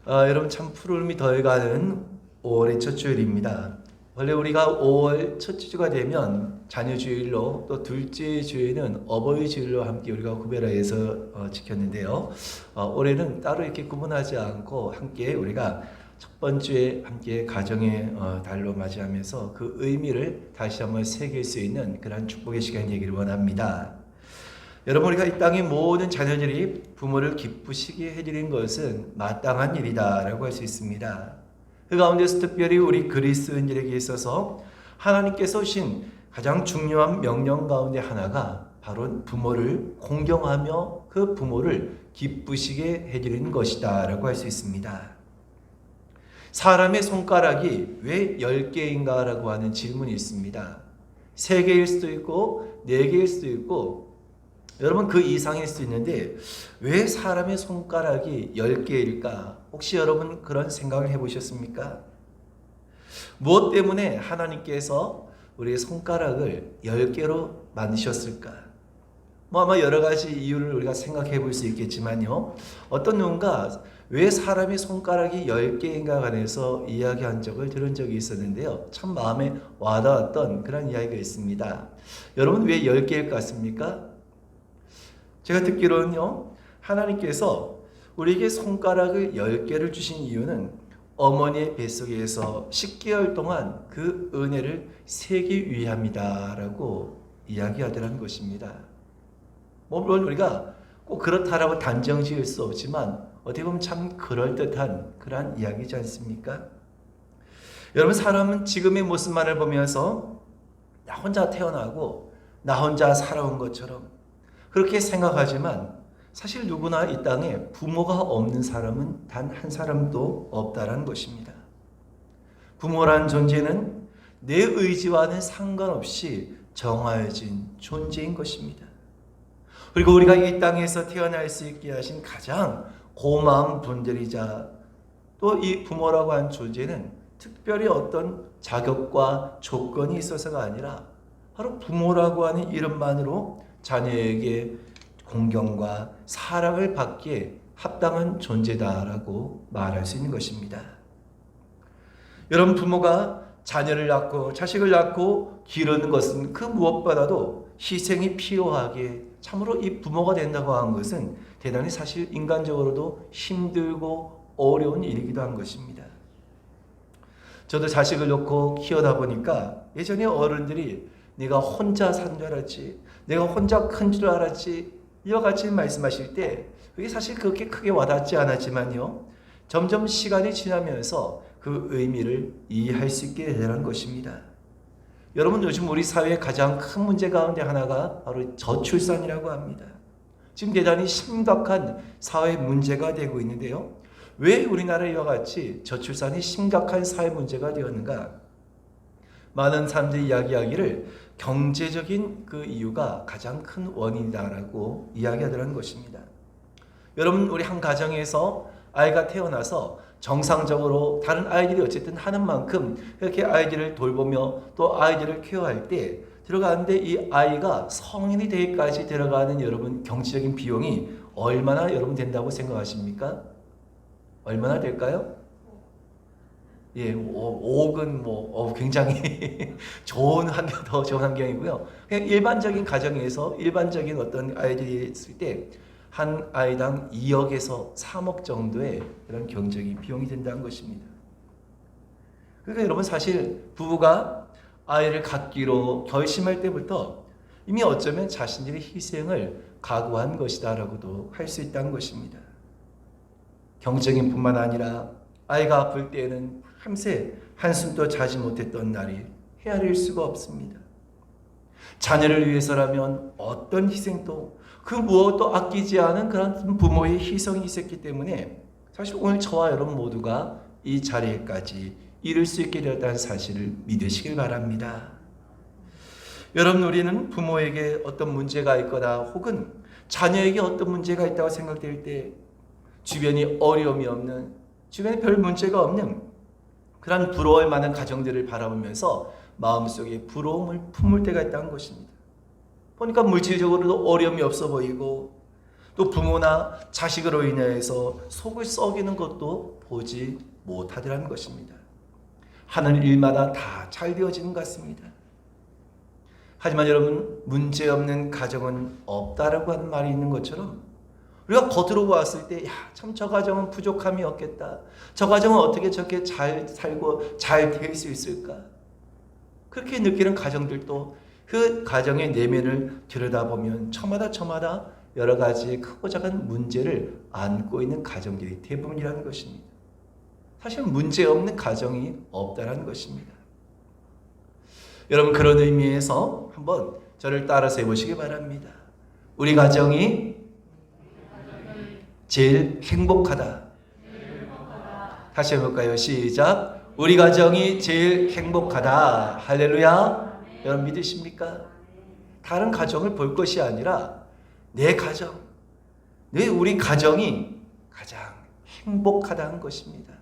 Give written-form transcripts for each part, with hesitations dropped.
여러분 참 푸르름이 더해가는 5월의 첫 주일입니다. 원래 우리가 5월 첫 주가 되면 자녀 주일로 또 둘째 주에는 어버이 주일로 함께 우리가 구별해서 지켰는데요. 올해는 따로 이렇게 구분하지 않고 함께 우리가 첫 번째 함께 가정의 달로 맞이하면서 그 의미를 다시 한번 새길 수 있는 그런 축복의 시간이 되기를 원합니다. 여러분, 우리가 이 땅의 모든 자녀들이 부모를 기쁘시게 해드리는 것은 마땅한 일이다라고 할 수 있습니다. 그 가운데서 특별히 우리 그리스도인들에게 있어서 하나님께서 주신 가장 중요한 명령 가운데 하나가 바로 부모를 공경하며 그 부모를 기쁘시게 해드리는 것이다 라고 할 수 있습니다. 사람의 손가락이 왜 10개인가 라고 하는 질문이 있습니다. 3개일 수도 있고 4개일 수도 있고 여러분 그 이상일 수 있는데 왜 사람의 손가락이 10개일까? 혹시 여러분 그런 생각을 해보셨습니까? 무엇 때문에 하나님께서 우리의 손가락을 10개로 만드셨을까? 아마 여러 가지 이유를 우리가 생각해 볼 수 있겠지만요. 어떤 누군가 왜 사람의 손가락이 10개인가 관해서 이야기한 적을 들은 적이 있었는데요. 참 마음에 와닿았던 그런 이야기가 있습니다. 여러분 왜 10개일 것 같습니까? 제가 듣기로는요, 하나님께서 우리에게 손가락을 10개를 주신 이유는 어머니의 뱃속에서 10개월 동안 그 은혜를 세기 위함이다라고 이야기하더라는 것입니다. 물론 우리가 꼭 그렇다라고 단정 지을 수 없지만 어떻게 보면 참 그럴듯한 그러한 이야기지 않습니까? 여러분, 사람은 지금의 모습만을 보면서 나 혼자 태어나고 나 혼자 살아온 것처럼 그렇게 생각하지만 사실 누구나 이 땅에 부모가 없는 사람은 단 한 사람도 없다라는 것입니다. 부모란 존재는 내 의지와는 상관없이 정하여진 존재인 것입니다. 그리고 우리가 이 땅에서 태어날 수 있게 하신 가장 고마운 분들이자 또 이 부모라고 하는 존재는 특별히 어떤 자격과 조건이 있어서가 아니라 바로 부모라고 하는 이름만으로 자녀에게 공경과 사랑을 받기에 합당한 존재다라고 말할 수 있는 것입니다. 여러분, 부모가 자녀를 낳고 자식을 낳고 기르는 것은 그 무엇보다도 희생이 필요하기에 참으로 이 부모가 된다고 하는 것은 대단히 사실 인간적으로도 힘들고 어려운 일이기도 한 것입니다. 저도 자식을 놓고 키우다 보니까 예전에 어른들이 내가 혼자 산 줄 알았지, 내가 혼자 큰 줄 알았지, 이와 같이 말씀하실 때 그게 사실 그렇게 크게 와닿지 않았지만요, 점점 시간이 지나면서 그 의미를 이해할 수 있게 되는 것입니다. 여러분, 요즘 우리 사회의 가장 큰 문제 가운데 하나가 바로 저출산이라고 합니다. 지금 대단히 심각한 사회 문제가 되고 있는데요, 왜 우리나라와 이와 같이 저출산이 심각한 사회 문제가 되었는가? 많은 사람들이 이야기하기를 경제적인 그 이유가 가장 큰 원인이다라고 이야기하더라는 것입니다. 여러분, 우리 한 가정에서 아이가 태어나서 정상적으로 다른 아이들이 어쨌든 하는 만큼 그렇게 아이들을 돌보며 또 아이들을 케어할 때 들어가는데 이 아이가 성인이 되기까지 들어가는 여러분 경제적인 비용이 얼마나 여러분 된다고 생각하십니까? 얼마나 될까요? 예, 5억은 굉장히 좋은 환경, 더 좋은 환경이고요. 그냥 일반적인 가정에서 일반적인 어떤 아이들이 있을 때 한 아이당 2억에서 3억 정도의 그런 경제적인 비용이 된다는 것입니다. 그러니까 여러분, 사실 부부가 아이를 갖기로 결심할 때부터 이미 어쩌면 자신들의 희생을 각오한 것이다라고도 할 수 있다는 것입니다. 경제적인 뿐만 아니라 아이가 아플 때에는 밤새 한숨도 자지 못했던 날이 헤아릴 수가 없습니다. 자녀를 위해서라면 어떤 희생도 그 무엇도 아끼지 않은 그런 부모의 희생이 있었기 때문에 사실 오늘 저와 여러분 모두가 이 자리에까지 이룰 수 있게 되었다는 사실을 믿으시길 바랍니다. 여러분, 우리는 부모에게 어떤 문제가 있거나 혹은 자녀에게 어떤 문제가 있다고 생각될 때 주변이 어려움이 없는, 주변에 별 문제가 없는 그런 부러워할 만한 가정들을 바라보면서 마음속에 부러움을 품을 때가 있다는 것입니다. 보니까 물질적으로도 어려움이 없어 보이고 또 부모나 자식으로 인해서 속을 썩이는 것도 보지 못하리라는 것입니다. 하는 일마다 다 잘 되어지는 것 같습니다. 하지만 여러분, 문제 없는 가정은 없다라고 하는 말이 있는 것처럼 우리가 겉으로 보았을 때 참 저 가정은 부족함이 없겠다. 저 가정은 어떻게 저렇게 잘 살고 잘 될 수 있을까? 그렇게 느끼는 가정들도 그 가정의 내면을 들여다보면 저마다 여러 가지 크고 작은 문제를 안고 있는 가정들이 대부분이라는 것입니다. 사실 문제 없는 가정이 없다는 것입니다. 여러분, 그런 의미에서 한번 저를 따라서 해보시기 바랍니다. 우리 가정이 제일 행복하다. 다시 해볼까요? 시작. 우리 가정이 제일 행복하다. 할렐루야. 여러분 믿으십니까? 다른 가정을 볼 것이 아니라 내 가정, 우리 가정이 가장 행복하다는 것입니다.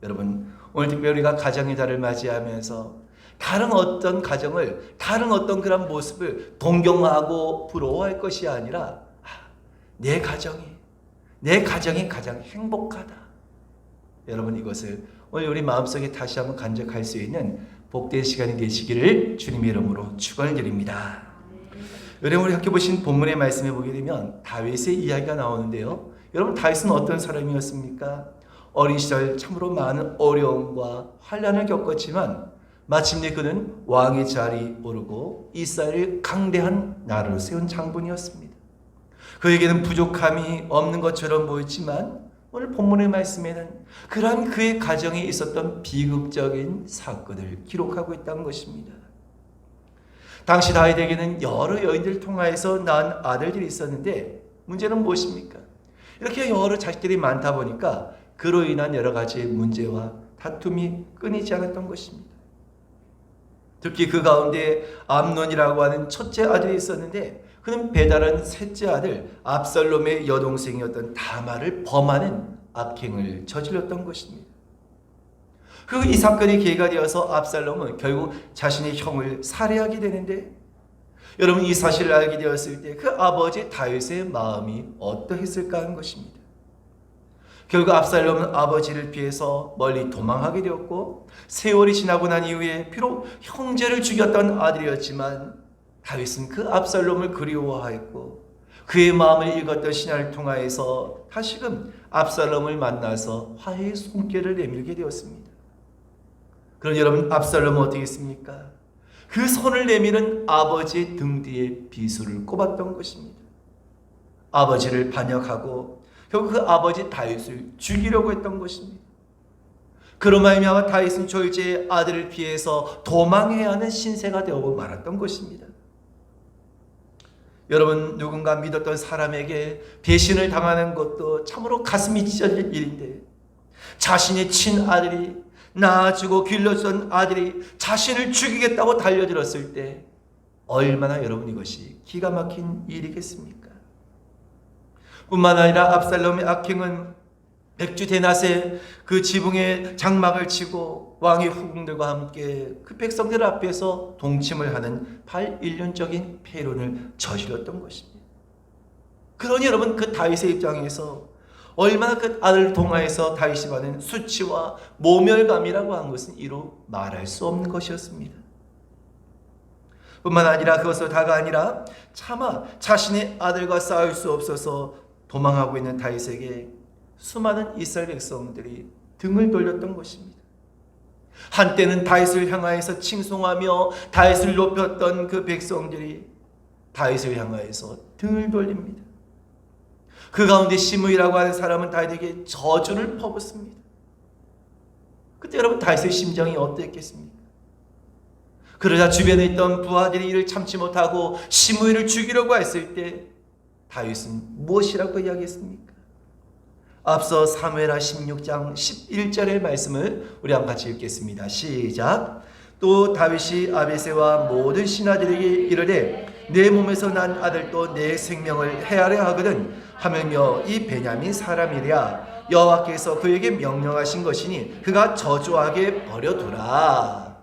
여러분, 오늘 특별히 우리가 가정의 달을 맞이하면서 다른 어떤 가정을, 다른 어떤 그런 모습을 동경하고 부러워할 것이 아니라 내 가정이 가장 행복하다. 여러분, 이것을 오늘 우리 마음속에 다시 한번 간직할 수 있는 복된 시간이 되시기를 주님의 이름으로 축원을 드립니다. 여러분, 우리 함께 보신 본문의 말씀에 보게 되면 다윗의 이야기가 나오는데요. 여러분, 다윗은 어떤 사람이었습니까? 어린 시절 참으로 많은 어려움과 환난을 겪었지만 마침내 그는 왕의 자리에 오르고 이스라엘을 강대한 나라로 세운 장군이었습니다. 그에게는 부족함이 없는 것처럼 보였지만 오늘 본문의 말씀에는 그러한 그의 가정에 있었던 비극적인 사건을 기록하고 있다는 것입니다. 당시 다윗에게는 여러 여인들을 통하여서 낳은 아들들이 있었는데 문제는 무엇입니까? 이렇게 여러 자식들이 많다 보니까 그로 인한 여러 가지의 문제와 다툼이 끊이지 않았던 것입니다. 특히 그 가운데 암논이라고 하는 첫째 아들이 있었는데 그는 배다른 셋째 아들 압살롬의 여동생이었던 다말을 범하는 악행을 저질렀던 것입니다. 그리고 이 사건이 계기가 되어서 압살롬은 결국 자신의 형을 살해하게 되는데 여러분, 이 사실을 알게 되었을 때 그 아버지 다윗의 마음이 어떠했을까 하는 것입니다. 결국 압살롬은 아버지를 피해서 멀리 도망하게 되었고 세월이 지나고 난 이후에 비록 형제를 죽였던 아들이었지만 다윗은 그 압살롬을 그리워하였고 그의 마음을 읽었던 신하를 통하여서 다시금 압살롬을 만나서 화해의 손길을 내밀게 되었습니다. 그럼 여러분, 압살롬은 어떻게 했습니까? 그 손을 내미는 아버지의 등 뒤에 비수를 꼽았던 것입니다. 아버지를 반역하고 결국 그 아버지 다윗을 죽이려고 했던 것입니다. 그로 말미암아 다윗은 졸지의 아들을 피해서 도망해야 하는 신세가 되고 말았던 것입니다. 여러분, 누군가 믿었던 사람에게 배신을 당하는 것도 참으로 가슴이 찢어질 일인데 자신의 친아들이 낳아주고 길러주던 아들이 자신을 죽이겠다고 달려들었을 때 얼마나 여러분 이것이 기가 막힌 일이겠습니까? 뿐만 아니라 압살롬의 악행은 백주 대낮에 그 지붕에 장막을 치고 왕의 후궁들과 함께 그 백성들 앞에서 동침을 하는 발일륜적인 폐론을 저질렀던 것입니다. 그러니 여러분, 그 다윗의 입장에서 얼마나 그 아들을 통하여서 다윗이 받은 수치와 모멸감이라고 한 것은 이루 말할 수 없는 것이었습니다. 뿐만 아니라 그것으로 다가 아니라 차마 자신의 아들과 싸울 수 없어서 도망하고 있는 다윗에게 수많은 이스라엘 백성들이 등을 돌렸던 것입니다. 한때는 다윗을 향하여서 칭송하며 다윗을 높였던 그 백성들이 다윗을 향하여서 등을 돌립니다. 그 가운데 시므이라고 하는 사람은 다윗에게 저주를 퍼붓습니다. 그때 여러분, 다윗의 심정이 어땠겠습니까? 그러자 주변에 있던 부하들이 이를 참지 못하고 시므이를 죽이려고 했을 때 다윗은 무엇이라고 이야기했습니까? 앞서 사무엘하 16장 11절의 말씀을 우리 한번 같이 읽겠습니다. 시작. 또 다윗이 아비새와 모든 신하들에게 이르되 내 몸에서 난 아들도 내 생명을 해하려 하거든 하물며 이 베냐민 사람이랴 여호와께서 그에게 명령하신 것이니 그가 저주하게 버려두라.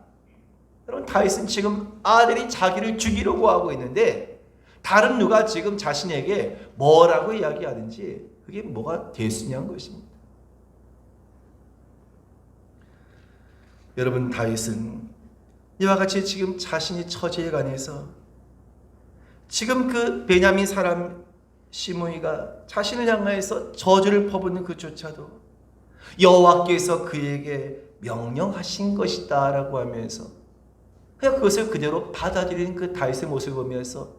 여러분, 다윗은 지금 아들이 자기를 죽이려고 하고 있는데 다른 누가 지금 자신에게 뭐라고 이야기하든지 그게 뭐가 대수냐는 것입니다. 여러분, 다윗은 이와 같이 지금 자신이 처지에 관해서 지금 그 베냐민 사람 시므이가 자신을 향하여서 저주를 퍼붓는 그조차도 여호와께서 그에게 명령하신 것이다 라고 하면서 그냥 그것을 그대로 받아들이는 그 다윗의 모습을 보면서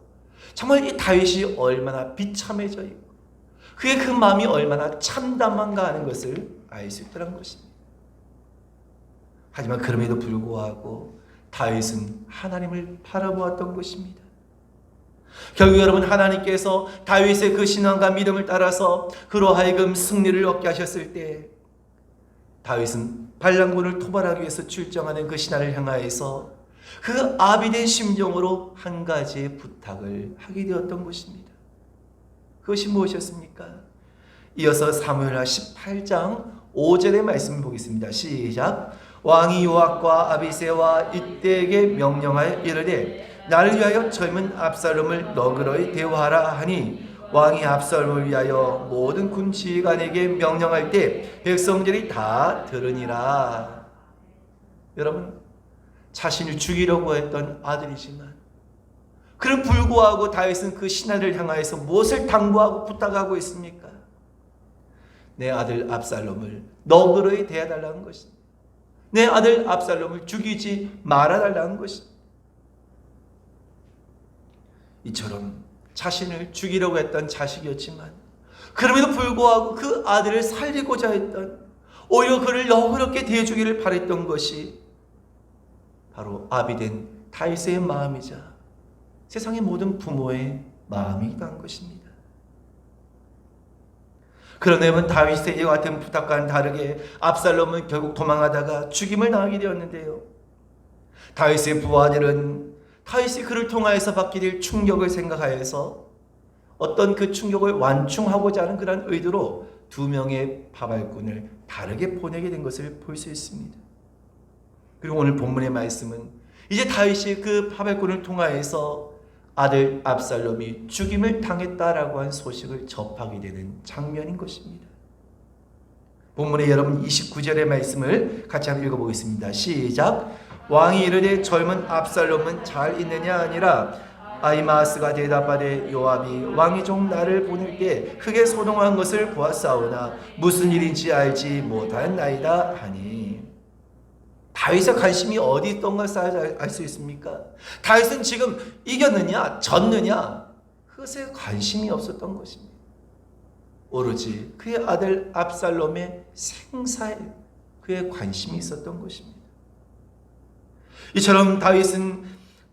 정말 이 다윗이 얼마나 비참해져 있고 그의 그 마음이 얼마나 참담한가 하는 것을 알 수 있다는 것입니다. 하지만 그럼에도 불구하고 다윗은 하나님을 바라보았던 것입니다. 결국 여러분, 하나님께서 다윗의 그 신앙과 믿음을 따라서 그로 하여금 승리를 얻게 하셨을 때 다윗은 발랑군을 토벌하기 위해서 출정하는 그 신하를 향하여서 그 아비된 심정으로 한 가지의 부탁을 하게 되었던 것입니다. 그것이 무엇이었습니까? 이어서 사무엘하 18장 5절의 말씀을 보겠습니다. 시작. 왕이 요압과 아비새와 이때에게 명령하여 이르되 나를 위하여 젊은 압살롬을 너그러이 대우하라 하니 왕이 압살롬을 위하여 모든 군 지휘관에게 명령할 때 백성들이 다 들으니라. 여러분, 자신을 죽이려고 했던 아들이지만 그럼 불구하고 다윗은 그 신하를 향하여서 무엇을 당부하고 부탁하고 있습니까? 내 아들 압살롬을 너그러이 대해달라는 것입니다. 내 아들 압살롬을 죽이지 말아달라는 것입니다. 이처럼 자신을 죽이려고 했던 자식이었지만 그럼에도 불구하고 그 아들을 살리고자 했던, 오히려 그를 너그럽게 대해주기를 바랬던 것이 바로 아비된 다윗의 마음이자 세상의 모든 부모의 마음이기도 한 것입니다. 그러나 다윗의 이와 같은 부탁과는 다르게 압살롬은 결국 도망하다가 죽임을 당하게 되었는데요. 다윗의 부하들은 다윗이 그를 통하여서 받게 될 충격을 생각하여서 어떤 그 충격을 완충하고자 하는 그런 의도로 두 명의 파발꾼을 다르게 보내게 된 것을 볼 수 있습니다. 그리고 오늘 본문의 말씀은 이제 다윗이 그 파발꾼을 통하여서 아들 압살롬이 죽임을 당했다라고 한 소식을 접하게 되는 장면인 것입니다. 본문에 여러분 29절의 말씀을 같이 한번 읽어보겠습니다. 시작. 왕이 이르되 젊은 압살롬은 잘 있느냐 아니라 아히마아스가 대답하되 요압이 왕이 좀 나를 보낼 때 크게 소동한 것을 보았사오나 무슨 일인지 알지 못하였나이다 하니, 다윗의 관심이 어디 있던 것을 알 수 있습니까? 다윗은 지금 이겼느냐 졌느냐 그것에 관심이 없었던 것입니다. 오로지 그의 아들 압살롬의 생사에 그의 관심이 있었던 것입니다. 이처럼 다윗은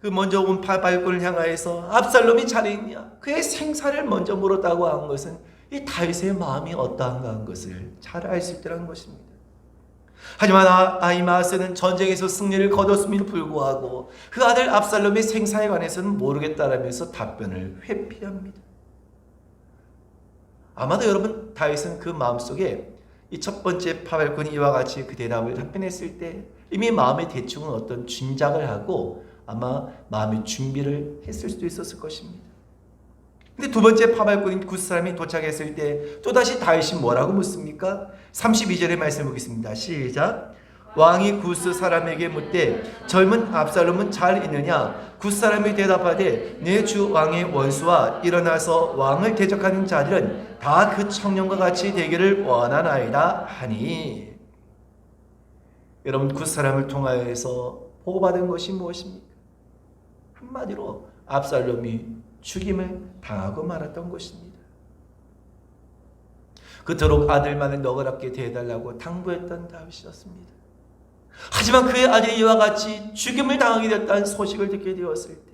그 먼저 온 파발꾼을 향하여서 압살롬이 잘해 있냐, 그의 생사를 먼저 물었다고 한 것은 이 다윗의 마음이 어떠한가 한 것을 잘 알 수 있다는 것입니다. 하지만 아히마아스는 전쟁에서 승리를 거뒀음에도 불구하고 그 아들 압살롬의 생사에 관해서는 모르겠다라면서 답변을 회피합니다. 아마도 여러분, 다윗은 그 마음속에 이 첫 번째 파발꾼이 이와 같이 그 대답을 답변했을 때 이미 마음의 대충은 어떤 짐작을 하고 아마 마음의 준비를 했을 수도 있었을 것입니다. 근데 두 번째 파발꾼인 굿 사람이 도착했을 때 또다시 다윗이 뭐라고 묻습니까? 32절의 말씀 보겠습니다. 시작. 왕이 굿 사람에게 묻되 젊은 압살롬은 잘 있느냐? 굿 사람이 대답하되 내 주 왕의 원수와 일어나서 왕을 대적하는 자들은 다 그 청년과 같이 되기를 원하나이다 하니. 여러분, 굿 사람을 통하여서 보고받은 것이 무엇입니까? 한마디로 압살롬이 죽임을 당하고 말았던 것입니다. 그토록 아들만을 너그럽게 대해달라고 당부했던 다윗이었습니다. 하지만 그의 아들이 이와 같이 죽임을 당하게 됐다는 소식을 듣게 되었을 때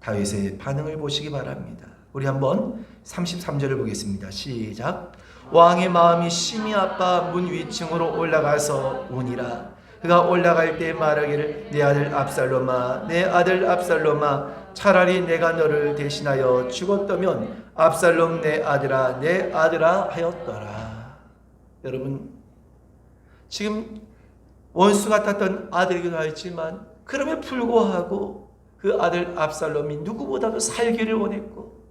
다윗의 반응을 보시기 바랍니다. 우리 한번 33절을 보겠습니다. 시작. 왕의 마음이 심히 아파 문 위층으로 올라가서 우니라. 그가 올라갈 때 말하기를 내 아들 압살롬아, 내 아들 압살롬아, 차라리 내가 너를 대신하여 죽었다면 압살롬 내 아들아, 내 아들아 하였더라. 여러분, 지금 원수 같았던 아들이기도 했지만 그럼에도 불구하고 그 아들 압살롬이 누구보다도 살기를 원했고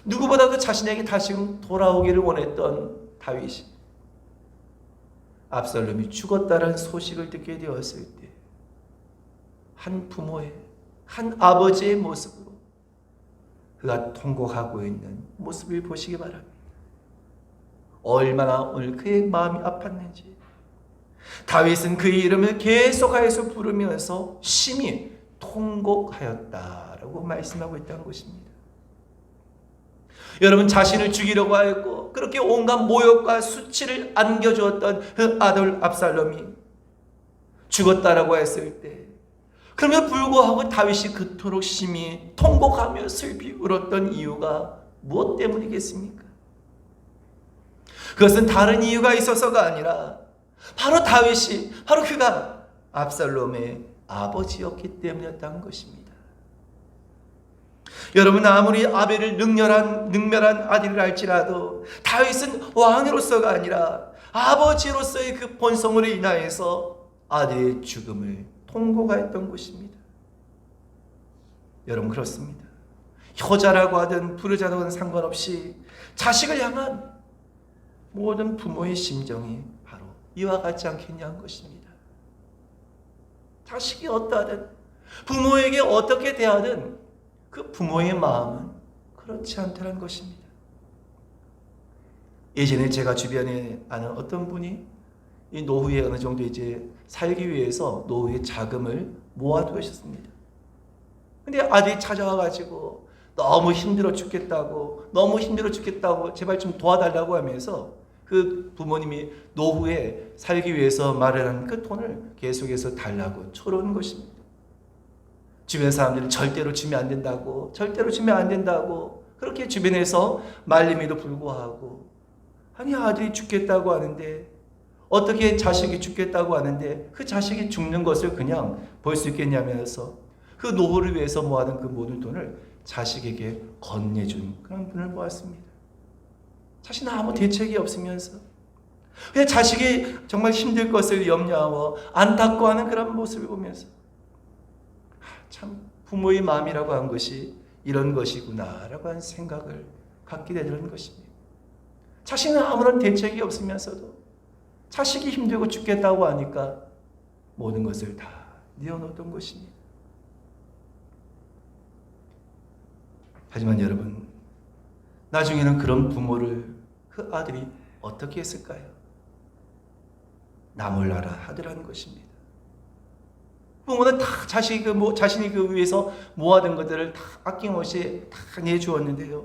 누구보다도 자신에게 다시금 돌아오기를 원했던 다윗이 압살롬이 죽었다는 소식을 듣게 되었을 때 한 부모의, 한 아버지의 모습으로 그가 통곡하고 있는 모습을 보시기 바랍니다. 얼마나 오늘 그의 마음이 아팠는지 다윗은 그의 이름을 계속하여서 부르면서 심히 통곡하였다라고 말씀하고 있다는 것입니다. 여러분, 자신을 죽이려고 하였고 그렇게 온갖 모욕과 수치를 안겨주었던 그 아들 압살롬이 죽었다라고 했을 때 그럼에도 불구하고 다윗이 그토록 심히 통곡하며 슬피 울었던 이유가 무엇 때문이겠습니까? 그것은 다른 이유가 있어서가 아니라 바로 다윗이, 바로 그가 압살롬의 아버지였기 때문이었다는 것입니다. 여러분, 아무리 아벨을 능멸한 아들을 할지라도 다윗은 왕으로서가 아니라 아버지로서의 그 본성으로 인하여서 아들의 죽음을 통곡하였던 것입니다. 여러분, 그렇습니다. 효자라고 하든 부르자라고 하든 상관없이 자식을 향한 모든 부모의 심정이 바로 이와 같지 않겠냐는 것입니다. 자식이 어떠하든 부모에게 어떻게 대하든 그 부모의 마음은 그렇지 않다는 것입니다. 예전에 제가 주변에 아는 어떤 분이 이 노후에 어느 정도 이제 살기 위해서 노후에 자금을 모아두셨습니다. 근데 아들이 찾아와가지고 너무 힘들어 죽겠다고 제발 좀 도와달라고 하면서 그 부모님이 노후에 살기 위해서 마련한 그 돈을 계속해서 달라고 쳐오는 것입니다. 주변 사람들은 절대로 주면 안 된다고 그렇게 주변에서 말림에도 불구하고 아니, 아들이 죽겠다고 하는데 어떻게 자식이 죽겠다고 하는데 그 자식이 죽는 것을 그냥 볼 수 있겠냐면서 그 노후를 위해서 모아둔 그 모든 돈을 자식에게 건네준 그런 분을 보았습니다. 자신은 아무 대책이 없으면서 그냥 자식이 정말 힘들 것을 염려하고 안타까워하는 그런 모습을 보면서 참 부모의 마음이라고 한 것이 이런 것이구나라고 하는 생각을 갖게 되는 것입니다. 자신은 아무런 대책이 없으면서도 자식이 힘들고 죽겠다고 하니까 모든 것을 다 내어놓던 것입니다. 하지만 여러분, 나중에는 그런 부모를 그 아들이 어떻게 했을까요? 나몰라라 하더라는 것입니다. 부모는 다 자신이 그 위해서 모아둔 것들을 다 아낌없이 다 내주었는데요.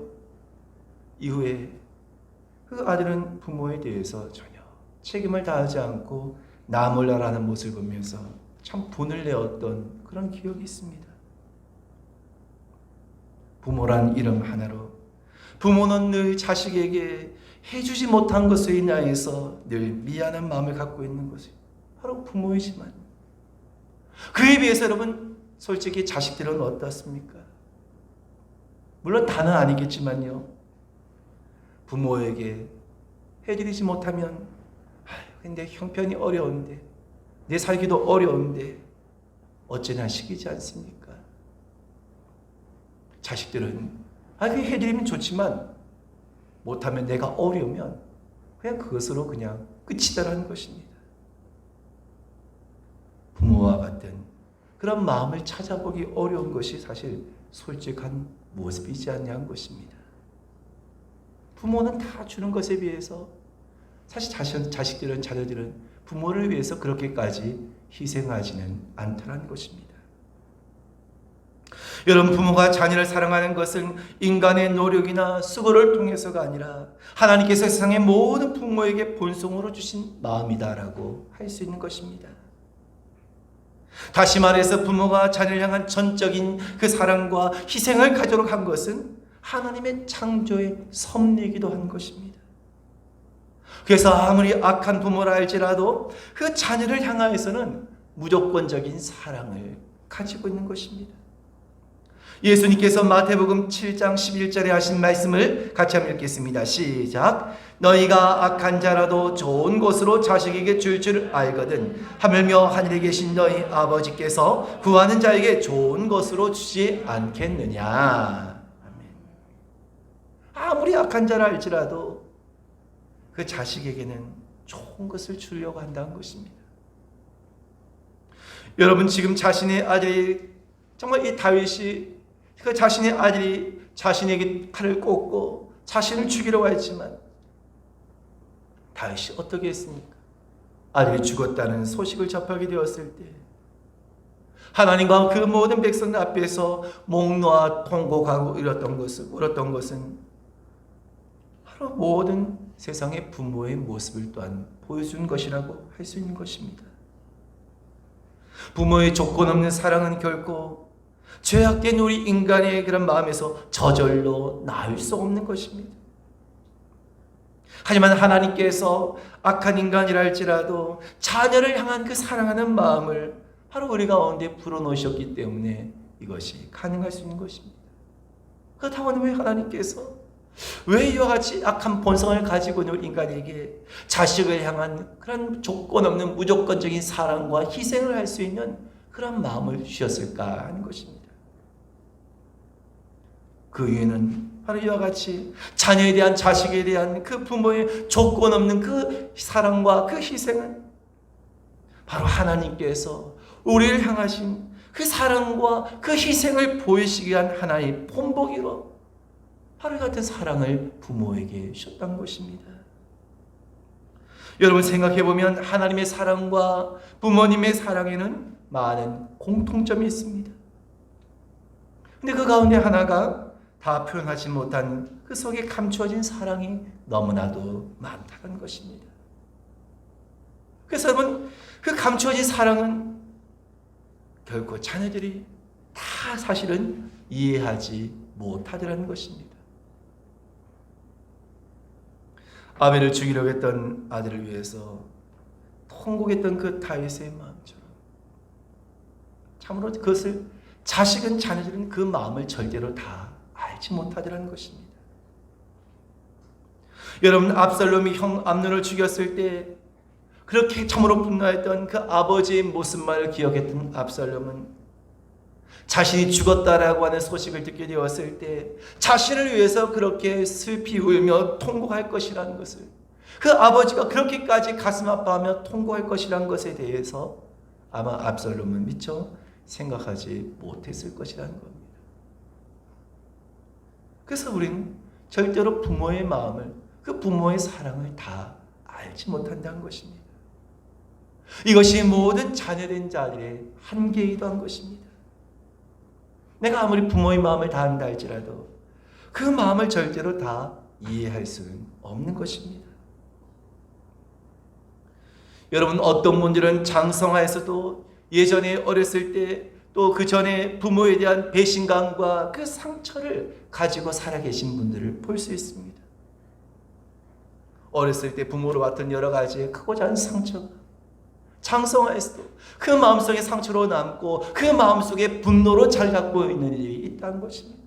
이후에 그 아들은 부모에 대해서 전혀 책임을 다하지 않고 나몰라라는 모습을 보면서 참 분을 내었던 그런 기억이 있습니다. 부모란 이름 하나로 부모는 늘 자식에게 해주지 못한 것을 인하여서 늘 미안한 마음을 갖고 있는 것이 바로 부모이지만 그에 비해서 여러분, 솔직히 자식들은 어떻습니까? 물론 다는 아니겠지만요, 부모에게 해드리지 못하면 근데 형편이 어려운데 내 살기도 어려운데 어찌나 시키지 않습니까? 자식들은 그 해드리면 좋지만 못하면 내가 어려우면 그냥 그것으로 그냥 끝이다라는 것입니다. 부모와 같은 그런 마음을 찾아보기 어려운 것이 사실 솔직한 모습이지 않냐는 것입니다. 부모는 다 주는 것에 비해서 사실 자녀들은 부모를 위해서 그렇게까지 희생하지는 않다는 것입니다. 여러분, 부모가 자녀를 사랑하는 것은 인간의 노력이나 수고를 통해서가 아니라 하나님께서 세상의 모든 부모에게 본성으로 주신 마음이다라고 할 수 있는 것입니다. 다시 말해서 부모가 자녀를 향한 전적인 그 사랑과 희생을 가지도록 한 것은 하나님의 창조의 섭리이기도 한 것입니다. 그래서 아무리 악한 부모라 할지라도 그 자녀를 향하여서는 무조건적인 사랑을 가지고 있는 것입니다. 예수님께서 마태복음 7장 11절에 하신 말씀을 같이 한번 읽겠습니다. 시작. 너희가 악한 자라도 좋은 것으로 자식에게 줄 알거든 하물며 하늘에 계신 너희 아버지께서 구하는 자에게 좋은 것으로 주지 않겠느냐. 아멘. 아무리 악한 자라 할지라도 그 자식에게는 좋은 것을 주려고 한다는 것입니다. 여러분, 지금 자신의 아들이, 정말 이 다윗이 그 자신의 아들이 자신에게 칼을 꽂고 자신을 죽이려고 했지만 다윗이 어떻게 했습니까? 아들이 죽었다는 소식을 접하게 되었을 때 하나님과 그 모든 백성 앞에서 목 놓아 통곡하고 울었던 것은 바로 모든 세상의 부모의 모습을 또한 보여준 것이라고 할 수 있는 것입니다. 부모의 조건 없는 사랑은 결코 죄악된 우리 인간의 그런 마음에서 저절로 나올 수 없는 것입니다. 하지만 하나님께서 악한 인간이라 할지라도 자녀를 향한 그 사랑하는 마음을 바로 우리 가운데 불어넣으셨기 때문에 이것이 가능할 수 있는 것입니다. 그렇다면 왜 하나님께서 왜 이와 같이 악한 본성을 가지고 있는 인간에게 자식을 향한 그런 조건 없는 무조건적인 사랑과 희생을 할 수 있는 그런 마음을 주셨을까 하는 것입니다. 그 이유는 바로 이와 같이 자녀에 대한, 자식에 대한 그 부모의 조건 없는 그 사랑과 그 희생은 바로 하나님께서 우리를 향하신 그 사랑과 그 희생을 보이시기 위한 하나의 본보기로 바로 이 같은 사랑을 부모에게 주셨던 것입니다. 여러분, 생각해보면 하나님의 사랑과 부모님의 사랑에는 많은 공통점이 있습니다. 근데 그 가운데 하나가 다 표현하지 못한 그 속에 감추어진 사랑이 너무나도 많다는 것입니다. 그래서 여러분, 그 감추어진 사랑은 결코 자녀들이 다 사실은 이해하지 못하더라는 것입니다. 아벨을 죽이려고 했던 아들을 위해서 통곡했던 그 다윗의 마음처럼 참으로 그것을 자식은, 자녀들은 그 마음을 절대로 다 알지 못하더라는 것입니다. 여러분, 압살롬이 형 암논을 죽였을 때 그렇게 참으로 분노했던 그 아버지의 모습만을 기억했던 압살롬은 자신이 죽었다라고 하는 소식을 듣게 되었을 때 자신을 위해서 그렇게 슬피 울며 통곡할 것이라는 것을, 그 아버지가 그렇게까지 가슴 아파하며 통곡할 것이라는 것에 대해서 아마 압살롬은 미처 생각하지 못했을 것이라는 겁니다. 그래서 우리는 절대로 부모의 마음을, 그 부모의 사랑을 다 알지 못한다는 것입니다. 이것이 모든 자녀된 자들의 한계이기도 한 것입니다. 내가 아무리 부모의 마음을 다 안다 할지라도 그 마음을 절대로 다 이해할 수는 없는 것입니다. 여러분, 어떤 분들은 장성하에서도 예전에 어렸을 때 또 그 전에 부모에 대한 배신감과 그 상처를 가지고 살아계신 분들을 볼 수 있습니다. 어렸을 때 부모로 왔던 여러 가지의 크고 작은 상처가 장성하에서도 그 마음속에 상처로 남고 그 마음속에 분노로 자리 잡고 있는 일이 있다는 것입니다.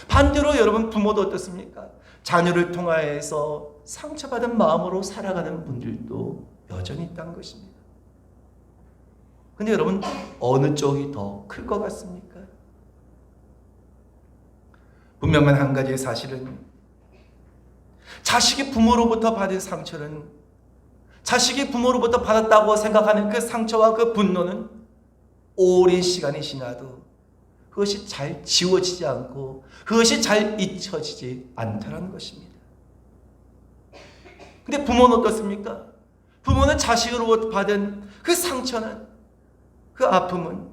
반대로 여러분, 부모도 어떻습니까? 자녀를 통하여서 상처받은 마음으로 살아가는 분들도 여전히 있다는 것입니다. 근데 여러분, 어느 쪽이 더 클 것 같습니까? 분명한 한 가지의 사실은 자식이 부모로부터 받은 상처는, 자식이 부모로부터 받았다고 생각하는 그 상처와 그 분노는 오랜 시간이 지나도 그것이 잘 지워지지 않고 그것이 잘 잊혀지지 않다는 것입니다. 근데 부모는 어떻습니까? 부모는 자식으로부터 받은 그 상처는, 그 아픔은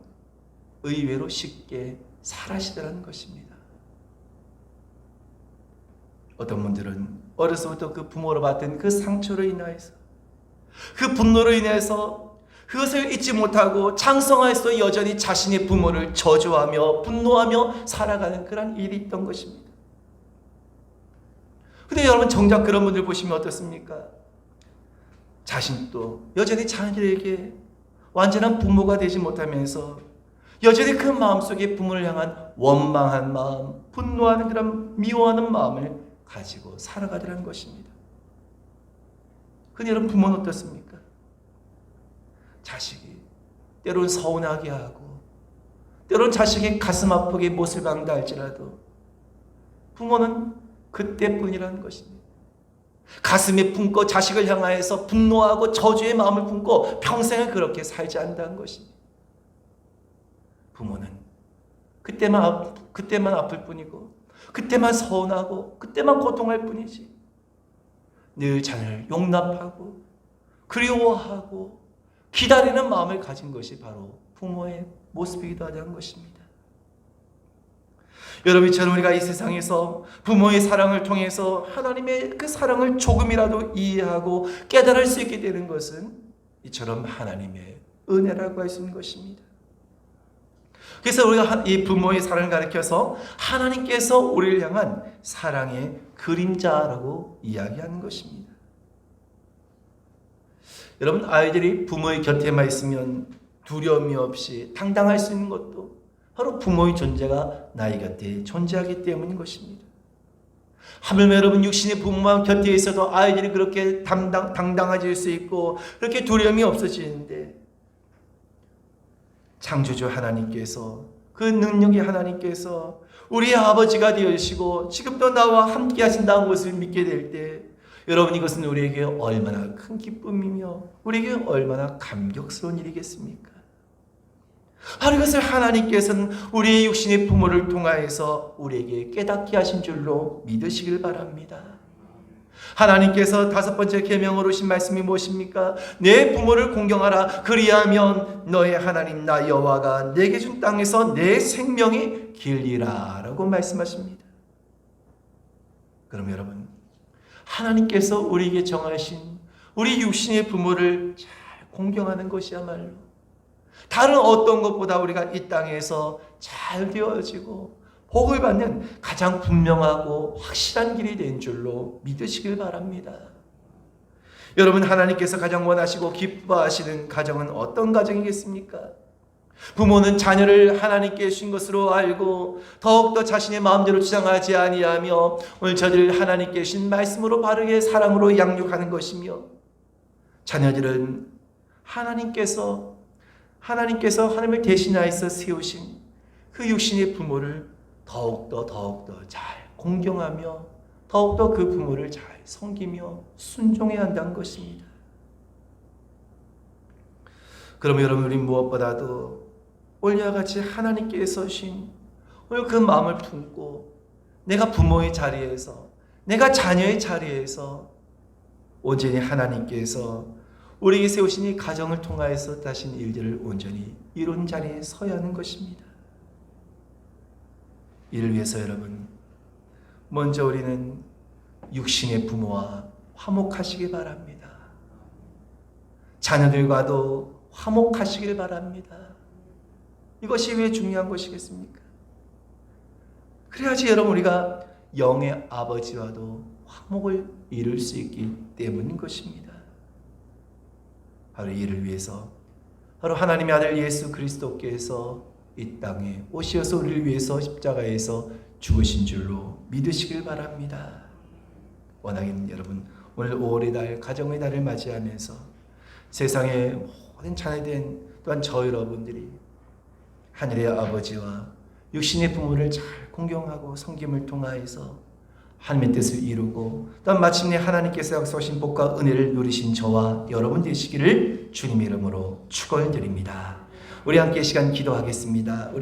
의외로 쉽게 사라지더라는 것입니다. 어떤 분들은 어려서부터 그 부모로 받은 그 상처로 인하여서, 그 분노로 인해서 그것을 잊지 못하고 장성하에서 여전히 자신의 부모를 저주하며 분노하며 살아가는 그런 일이 있던 것입니다. 근데 여러분, 정작 그런 분들 보시면 어떻습니까? 자신도 여전히 자녀들에게 완전한 부모가 되지 못하면서 여전히 그 마음속에 부모를 향한 원망한 마음, 분노하는 그런 미워하는 마음을 가지고 살아가더라는 것입니다. 근데 여러분, 부모는 어떻습니까? 자식이 때로는 서운하게 하고 때로는 자식이 가슴 아프게 못을 박는다 할지라도 부모는 그때뿐이라는 것입니다. 가슴에 품고 자식을 향하여서 분노하고 저주의 마음을 품고 평생을 그렇게 살지 않는다는 것입니다. 부모는 그때만 아플 뿐이고 그때만 서운하고 그때만 고통할 뿐이지 늘 자녀를 용납하고 그리워하고 기다리는 마음을 가진 것이 바로 부모의 모습이기도 하다는 것입니다. 여러분처럼 우리가 이 세상에서 부모의 사랑을 통해서 하나님의 그 사랑을 조금이라도 이해하고 깨달을 수 있게 되는 것은 이처럼 하나님의 은혜라고 할 수 있는 것입니다. 그래서 우리가 이 부모의 사랑을 가리켜서 하나님께서 우리를 향한 사랑의 그림자라고 이야기하는 것입니다. 여러분, 아이들이 부모의 곁에만 있으면 두려움이 없이 당당할 수 있는 것도 바로 부모의 존재가 나의 곁에 존재하기 때문인 것입니다. 하물며 여러분, 육신의 부모만 곁에 있어도 아이들이 그렇게 당당해질 수 있고 그렇게 두려움이 없어지는데, 창조주 하나님께서, 그 능력의 하나님께서 우리의 아버지가 되시고 지금도 나와 함께 하신다는 것을 믿게 될 때, 여러분, 이것은 우리에게 얼마나 큰 기쁨이며 우리에게 얼마나 감격스러운 일이겠습니까? 바로 이것을 하나님께서는 우리의 육신의 부모를 통하여서 우리에게 깨닫게 하신 줄로 믿으시길 바랍니다. 하나님께서 다섯 번째 계명으로 하신 말씀이 무엇입니까? 내 부모를 공경하라. 그리하면 너의 하나님 나 여호와가 내게 준 땅에서 내 생명이 길리라 라고 말씀하십니다. 그럼 여러분, 하나님께서 우리에게 정하신 우리 육신의 부모를 잘 공경하는 것이야말로 다른 어떤 것보다 우리가 이 땅에서 잘 되어지고 복을 받는 가장 분명하고 확실한 길이 된 줄로 믿으시길 바랍니다. 여러분, 하나님께서 가장 원하시고 기뻐하시는 가정은 어떤 가정이겠습니까? 부모는 자녀를 하나님께 주신 것으로 알고 더욱더 자신의 마음대로 주장하지 아니하며 오늘 저들 하나님께 주신 말씀으로 바르게 사랑으로 양육하는 것이며, 자녀들은 하나님께서 하나님을 대신하여서 세우신 그 육신의 부모를 더욱더 잘 공경하며 더욱더 그 부모를 잘 섬기며 순종해야 한다는 것입니다. 그러면 여러분, 우리 무엇보다도 오늘과 같이 하나님께서 주신 오늘 그 마음을 품고 내가 부모의 자리에서, 내가 자녀의 자리에서 온전히 하나님께서 우리에게 세우신 이 가정을 통하여서 하신 일들을 온전히 이룬 자리에 서야 하는 것입니다. 이를 위해서 여러분, 먼저 우리는 육신의 부모와 화목하시기 바랍니다. 자녀들과도 화목하시길 바랍니다. 이것이 왜 중요한 것이겠습니까? 그래야지 여러분, 우리가 영의 아버지와도 화목을 이룰 수 있기 때문인 것입니다. 바로 이를 위해서 바로 하나님의 아들 예수 그리스도께서 이 땅에 오셔서 우리를 위해서 십자가에서 죽으신 줄로 믿으시길 바랍니다. 원하기는 여러분, 오늘 5월의 달, 가정의 달을 맞이하면서 세상의 모든 자녀된 또한 저 여러분들이 하늘의 아버지와 육신의 부모를 잘 공경하고 섬김을 통하여서 하나님의 뜻을 이루고 또한 마침내 하나님께서 약속하신 복과 은혜를 누리신 저와 여러분 되시기를 주님의 이름으로 축원드립니다. 우리 함께 시간 기도하겠습니다. 우리